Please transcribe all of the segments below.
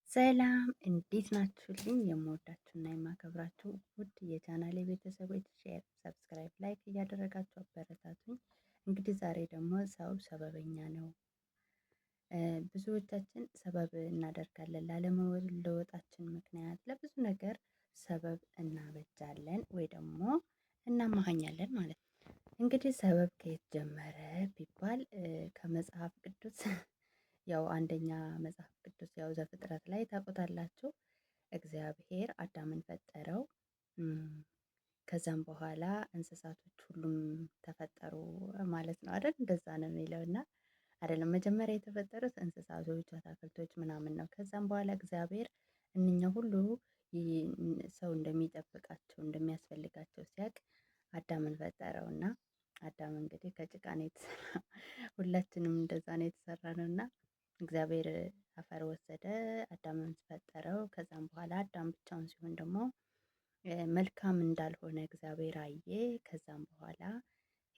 ሰላም እንዴት ናችሁልኝ? የምወዳችሁና የማከብራችሁ ውድ የቻናሌ ቤተሰቦች ሼር፣ ሰብስክራይብ፣ ላይክ እያደረጋችሁ አበረታቱኝ። እንግዲህ ዛሬ ደግሞ ሰው ሰበበኛ ነው። ብዙዎቻችን ሰበብ እናደርጋለን ላለመለወጣችን ምክንያት ለብዙ ነገር ሰበብ እናበጃለን ወይ ደግሞ እናመሃኛለን ማለት ነው። እንግዲህ ሰበብ ከየት ጀመረ ቢባል ከመጽሐፍ ቅዱስ ያው አንደኛ መጽሐፍ ቅዱስ ያው ዘፍጥረት ላይ ታውቁታላችሁ። እግዚአብሔር አዳምን ፈጠረው። ከዛም በኋላ እንስሳቶች ሁሉም ተፈጠሩ ማለት ነው አይደል? እንደዛ ነው የሚለው እና አይደለም መጀመሪያ የተፈጠሩት እንስሳቶች፣ አታክልቶች ምናምን ነው። ከዛም በኋላ እግዚአብሔር እነኛ ሁሉ ሰው እንደሚጠብቃቸው እንደሚያስፈልጋቸው ሲያውቅ አዳምን ፈጠረው እና አዳም እንግዲህ ከጭቃ ነው የተሰራው። ሁላችንም እንደዛ ነው የተሰራነው እና እግዚአብሔር አፈር ወሰደ፣ አዳምን ፈጠረው። ከዛም በኋላ አዳም ብቻውን ሲሆን ደግሞ መልካም እንዳልሆነ እግዚአብሔር አየ። ከዛም በኋላ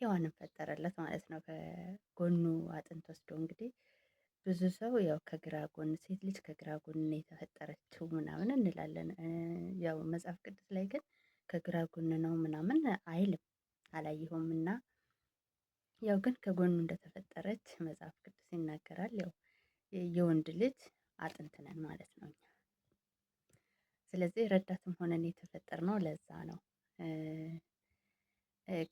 ሔዋንን ፈጠረለት ማለት ነው። ከጎኑ አጥንት ወስዶ እንግዲህ ብዙ ሰው ያው ከግራ ጎን ሴት ልጅ ከግራ ጎን ነው የተፈጠረችው ምናምን እንላለን። ያው መጽሐፍ ቅዱስ ላይ ግን ከግራ ጎን ነው ምናምን አይልም፣ አላየሁም እና ያው ግን ከጎኑ እንደተፈጠረች መጽሐፍ ቅዱስ ይናገራል። ያው የወንድ ልጅ አጥንት ነን ማለት ነው እኛ። ስለዚህ ረዳትም ሆነን የተፈጠርነው ለዛ ነው።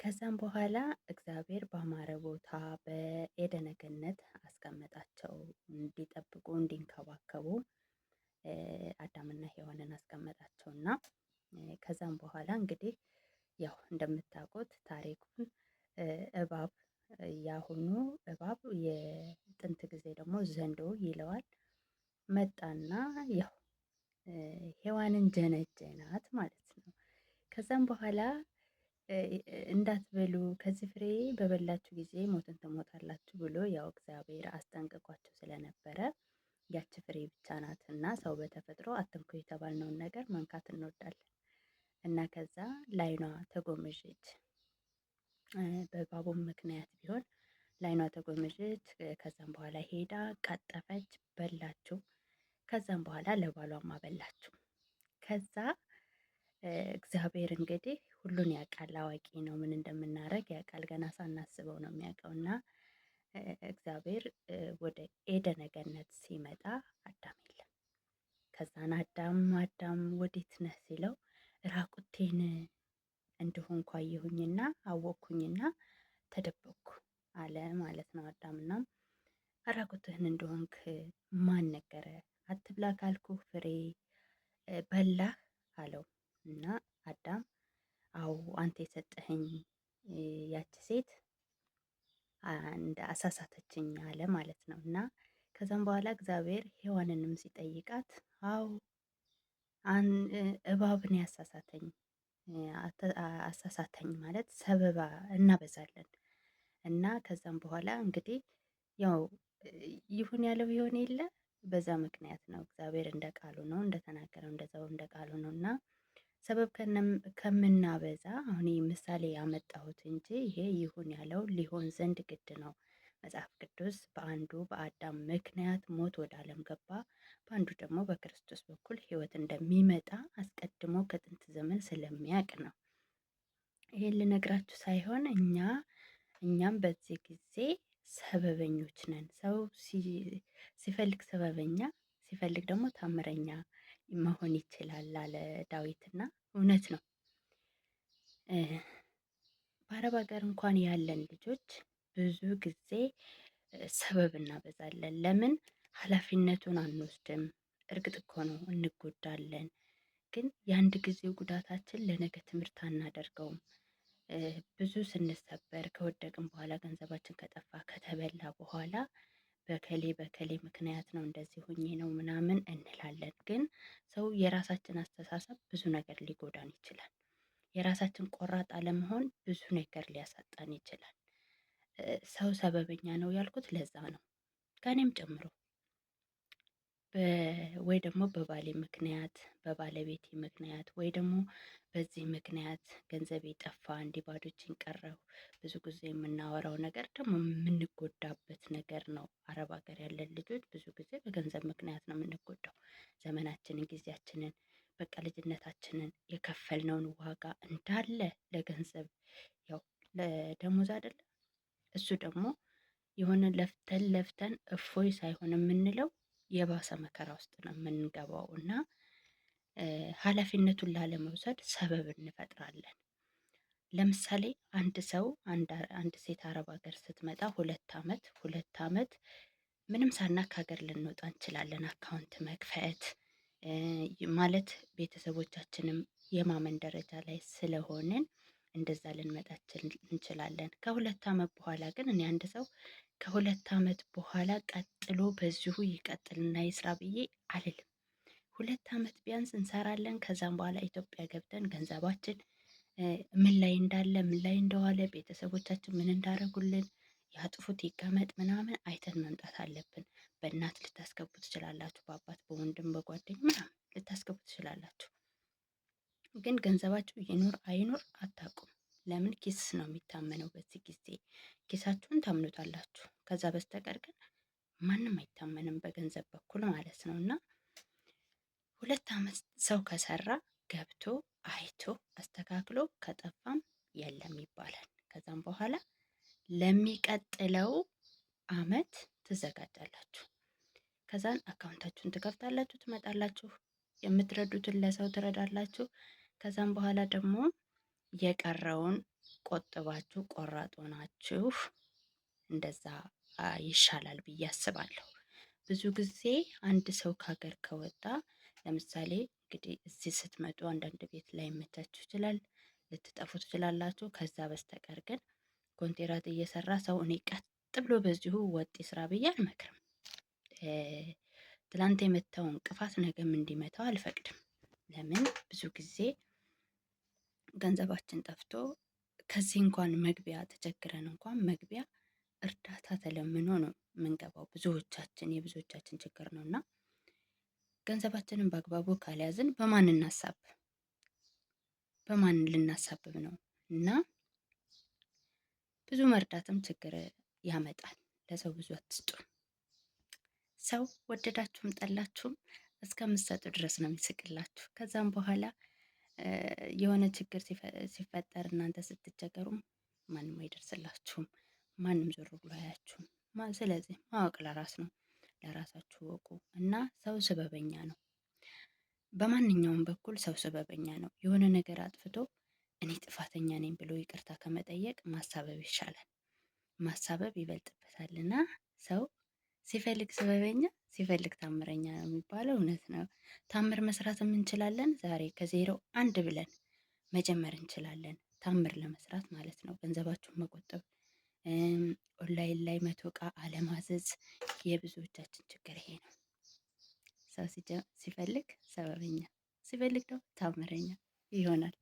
ከዛም በኋላ እግዚአብሔር ባማረ ቦታ በኤደነ ገነት አስቀመጣቸው እንዲጠብቁ እንዲንከባከቡ አዳምና ሔዋንን አስቀመጣቸውና ከዛም በኋላ እንግዲህ ያው እንደምታውቁት ታሪኩን እባብ ያሁኑ እባብ የጥንት ጊዜ ደግሞ ዘንዶ ይለዋል መጣና ያው ሔዋንን ጀነጀናት ማለት ነው። ከዛም በኋላ እንዳትበሉ ከዚህ ፍሬ በበላችሁ ጊዜ ሞትን ትሞታላችሁ ብሎ ያው እግዚአብሔር አስጠንቅቋቸው ስለነበረ ያቺ ፍሬ ብቻ ናት እና ሰው በተፈጥሮ አትንኩ የተባልነውን ነገር መንካት እንወዳለን እና ከዛ ላይኗ ተጎመዠች። በእባቡም ምክንያት ቢሆን ላይኗ ተጎመዠች። ከዛም በኋላ ሄዳ ቀጠፈች፣ በላችው። ከዛም በኋላ ለባሏም አበላችው። ከዛ እግዚአብሔር እንግዲህ ሁሉን ያውቃል፣ አዋቂ ነው። ምን እንደምናደርግ ያውቃል። ገና ሳናስበው ነው የሚያውቀው እና እግዚአብሔር ወደ ኤደነ ገነት ሲመጣ አዳም የለም። ከዛን አዳም ወዴት ነህ ሲለው ራቁቴን እንደሆንኩ አየሁኝና አወቅኩኝና ተደበቅኩ አለ ማለት ነው። አዳምና ራቁትህን እንደሆንክ ማን ነገረ? አትብላ ካልኩህ ፍሬ በላህ አለው እና አዳም አዎ አንተ የሰጠኸኝ ያቺ ሴት እንደ አሳሳተችኝ አለ ማለት ነው። እና ከዛም በኋላ እግዚአብሔር ሔዋንንም ሲጠይቃት አዎ እባብን ያሳሳተኝ አሳሳተኝ ማለት ሰበባ እናበዛለን እና ከዛም በኋላ እንግዲህ ያው ይሁን ያለው ይሆን የለ በዛ ምክንያት ነው። እግዚአብሔር እንደ ቃሉ ነው እንደተናገረው እንደዛው እንደ ቃሉ ነው እና ሰበብ ከምናበዛ አሁን ምሳሌ ያመጣሁት እንጂ ይሄ ይሁን ያለው ሊሆን ዘንድ ግድ ነው። መጽሐፍ ቅዱስ በአንዱ በአዳም ምክንያት ሞት ወደ ዓለም ገባ፣ በአንዱ ደግሞ በክርስቶስ በኩል ሕይወት እንደሚመጣ አስቀድሞ ከጥንት ዘመን ስለሚያውቅ ነው። ይሄን ልነግራችሁ ሳይሆን እኛም በዚህ ጊዜ ሰበበኞች ነን። ሰው ሲፈልግ ሰበበኛ ሲፈልግ ደግሞ ታምረኛ መሆን ይችላል አለ ዳዊትና እውነት ነው። በአረብ ሀገር እንኳን ያለን ልጆች ብዙ ጊዜ ሰበብ እናበዛለን። ለምን ኃላፊነቱን አንወስድም? እርግጥ እኮ ነው እንጎዳለን፣ ግን የአንድ ጊዜው ጉዳታችን ለነገ ትምህርት አናደርገውም። ብዙ ስንሰበር ከወደቅን በኋላ ገንዘባችን ከጠፋ ከተበላ በኋላ በከሌ ምክንያት ነው እንደዚህ ሆኜ ነው ምናምን እንላለን። ግን ሰው የራሳችን አስተሳሰብ ብዙ ነገር ሊጎዳን ይችላል። የራሳችን ቆራጥ አለመሆን ብዙ ነገር ሊያሳጣን ይችላል። ሰው ሰበበኛ ነው ያልኩት ለዛ ነው፣ ከኔም ጨምሮ ወይ ደግሞ በባሌ ምክንያት በባለቤቴ ምክንያት ወይ ደግሞ በዚህ ምክንያት ገንዘቤ ጠፋ፣ እንዲህ ባዶ እጄን ቀረሁ። ብዙ ጊዜ የምናወራው ነገር ደግሞ የምንጎዳበት ነገር ነው። አረብ ሀገር ያለን ልጆች ብዙ ጊዜ በገንዘብ ምክንያት ነው የምንጎዳው። ዘመናችንን፣ ጊዜያችንን፣ በቃ ልጅነታችንን የከፈልነውን ዋጋ እንዳለ ለገንዘብ ያው ለደሞዝ አይደለም እሱ ደግሞ የሆነ ለፍተን ለፍተን እፎይ ሳይሆን የምንለው የባሰ መከራ ውስጥ ነው የምንገባው እና ኃላፊነቱን ላለመውሰድ ሰበብ እንፈጥራለን። ለምሳሌ አንድ ሰው አንድ ሴት አረብ ሀገር ስትመጣ ሁለት አመት ምንም ሳናክ ሀገር ልንወጣ እንችላለን። አካውንት መክፈት ማለት ቤተሰቦቻችንም የማመን ደረጃ ላይ ስለሆንን እንደዛ ልንመጣ እንችላለን። ከሁለት አመት በኋላ ግን እኔ አንድ ሰው ከሁለት አመት በኋላ ቀጥሎ በዚሁ ይቀጥልና ይስራ ብዬ አልልም። ሁለት አመት ቢያንስ እንሰራለን። ከዛም በኋላ ኢትዮጵያ ገብተን ገንዘባችን ምን ላይ እንዳለ ምን ላይ እንደዋለ ቤተሰቦቻችን ምን እንዳረጉልን ያጥፉት ይቀመጥ ምናምን አይተን መምጣት አለብን። በእናት ልታስገቡ ትችላላችሁ፣ በአባት በወንድም በጓደኛ ምናምን ልታስገቡ ትችላላችሁ። ግን ገንዘባችሁ ይኖር አይኖር አታውቁም። ለምን ኪስ ነው የሚታመነው። በዚህ ጊዜ ኪሳችሁን ታምኑታላችሁ። ከዛ በስተቀር ግን ማንም አይታመንም በገንዘብ በኩል ማለት ነው። እና ሁለት አመት ሰው ከሰራ ገብቶ አይቶ አስተካክሎ ከጠፋም የለም ይባላል። ከዛም በኋላ ለሚቀጥለው አመት ትዘጋጃላችሁ። ከዛን አካውንታችሁን ትከፍታላችሁ፣ ትመጣላችሁ፣ የምትረዱትን ለሰው ትረዳላችሁ። ከዛም በኋላ ደግሞ የቀረውን ቆጥባችሁ ቆራጥ ሆናችሁ እንደዛ ይሻላል ብዬ አስባለሁ። ብዙ ጊዜ አንድ ሰው ከሀገር ከወጣ ለምሳሌ እንግዲህ እዚህ ስትመጡ አንዳንድ ቤት ላይ መቻችሁ ይችላል፣ ልትጠፉ ትችላላችሁ። ከዛ በስተቀር ግን ኮንትራት እየሰራ ሰው እኔ ቀጥ ብሎ በዚሁ ወጥ ስራ ብዬ አልመክርም። ትላንት የመታው እንቅፋት ነገም እንዲመታው አልፈቅድም። ለምን ብዙ ጊዜ ገንዘባችን ጠፍቶ ከዚህ እንኳን መግቢያ ተቸግረን እንኳን መግቢያ እርዳታ ተለምኖ ነው የምንገባው። የብዙዎቻችን ችግር ነው እና ገንዘባችንን በአግባቡ ካልያዝን በማን እናሳብ? በማን ልናሳብብ ነው? እና ብዙ መርዳትም ችግር ያመጣል። ለሰው ብዙ አትስጡ። ሰው ወደዳችሁም ጠላችሁም እስከምትሰጡ ድረስ ነው የሚስቅላችሁ። ከዛም በኋላ የሆነ ችግር ሲፈጠር እናንተ ስትቸገሩም ማንም አይደርስላችሁም፣ ማንም ዞር ብሎ አያችሁም። ስለዚህ ማወቅ ለራስ ነው። ለራሳችሁ ወቁ እና ሰው ስበበኛ ነው። በማንኛውም በኩል ሰው ስበበኛ ነው። የሆነ ነገር አጥፍቶ እኔ ጥፋተኛ ነኝ ብሎ ይቅርታ ከመጠየቅ ማሳበብ ይሻላል። ማሳበብ ይበልጥበታልና ሰው ሲፈልግ ስበበኛ ሲፈልግ ታምረኛ ነው የሚባለው እውነት ነው። ታምር መስራትም እንችላለን። ዛሬ ከዜሮ አንድ ብለን መጀመር እንችላለን። ታምር ለመስራት ማለት ነው። ገንዘባችሁን መቆጠብ፣ ኦንላይን ላይ 100 ዕቃ አለማዘዝ የብዙዎቻችን ችግር ይሄ ነው። ሰው ሲፈልግ ሰበበኛ ሲፈልግ ደግሞ ታምረኛ ይሆናል።